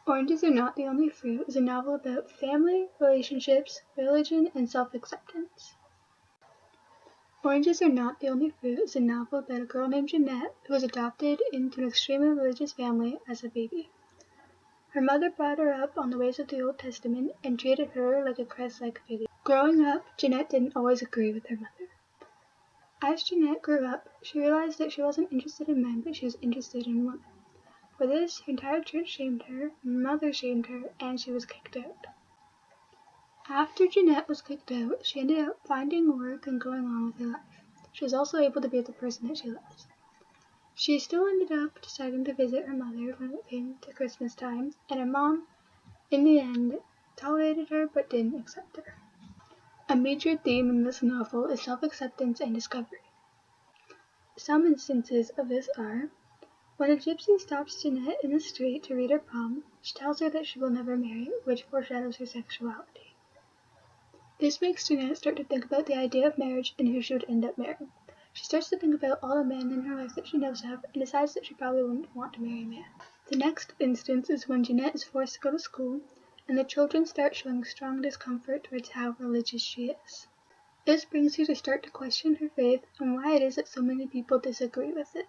Oranges Are Not the Only Fruit is a novel about family, relationships, religion, and self-acceptance. Oranges Are Not the Only Fruit is a novel about a girl named Jeanette who was adopted into an extremely religious family as a baby. Her mother brought her up on the ways of the Old Testament and treated her like a Christ-like figure. Growing up, Jeanette didn't always agree with her mother. As Jeanette grew up, she realized that she wasn't interested in men, but she was interested in women. For this, her entire church shamed her, her mother shamed her, and she was kicked out. After Jeanette was kicked out, she ended up finding work and going on with her life. She was also able to be with the person that she loves. She still ended up deciding to visit her mother when it came to Christmas time, and her mom, in the end, tolerated her but didn't accept her. A major theme in this novel is self-acceptance and discovery. Some instances of this are: when a gypsy stops Jeanette in the street to read her poem, she tells her that she will never marry, which foreshadows her sexuality. This makes Jeanette start to think about the idea of marriage and who she would end up marrying. She starts to think about all the men in her life that she knows of and decides that she probably wouldn't want to marry a man. The next instance is when Jeanette is forced to go to school, and the children start showing strong discomfort towards how religious she is. This brings her to start to question her faith and why it is that so many people disagree with it.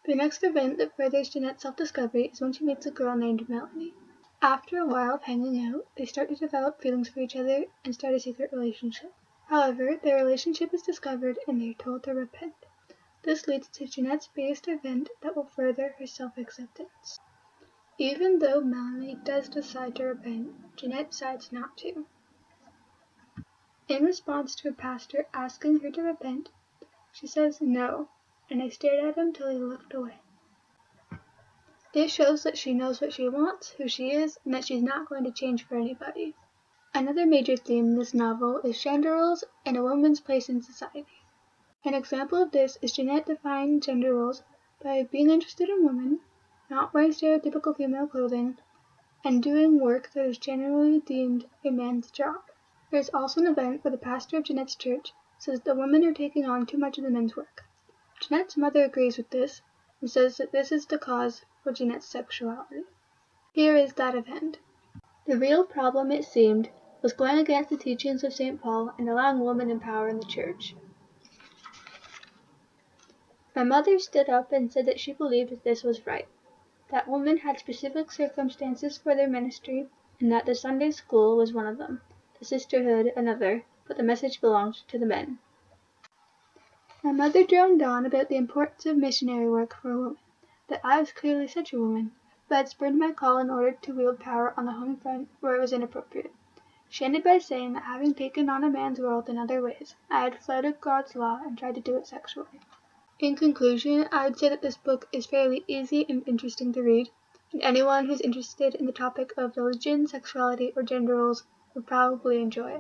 The next event that furthers Jeanette's self-discovery is when she meets a girl named Melanie. After a while of hanging out, they start to develop feelings for each other and start a secret relationship. However, their relationship is discovered and they are told to repent. This leads to Jeanette's biggest event that will further her self-acceptance. Even though Melanie does decide to repent, Jeanette decides not to. In response to a pastor asking her to repent, she says no, and I stared at him till he looked away. This shows that she knows what she wants, who she is, and that she's not going to change for anybody. Another major theme in this novel is gender roles and a woman's place in society. An example of this is Jeanette defying gender roles by being interested in women, not wearing stereotypical female clothing, and doing work that is generally deemed a man's job. There is also an event where the pastor of Jeanette's church says that the women are taking on too much of the men's work. Jeanette's mother agrees with this and says that this is the cause for Jeanette's sexuality. Here is that event. The real problem, it seemed, was going against the teachings of St. Paul and allowing women in power in the church. My mother stood up and said that she believed that this was right, that women had specific circumstances for their ministry, and that the Sunday school was one of them, the sisterhood another, but the message belonged to the men. My mother droned on about the importance of missionary work for a woman, that I was clearly such a woman, but had spurned my call in order to wield power on the home front where it was inappropriate. She ended by saying that having taken on a man's world in other ways, I had flouted God's law and tried to do it sexually. In conclusion, I would say that this book is fairly easy and interesting to read, and anyone who's interested in the topic of religion, sexuality, or gender roles would probably enjoy it.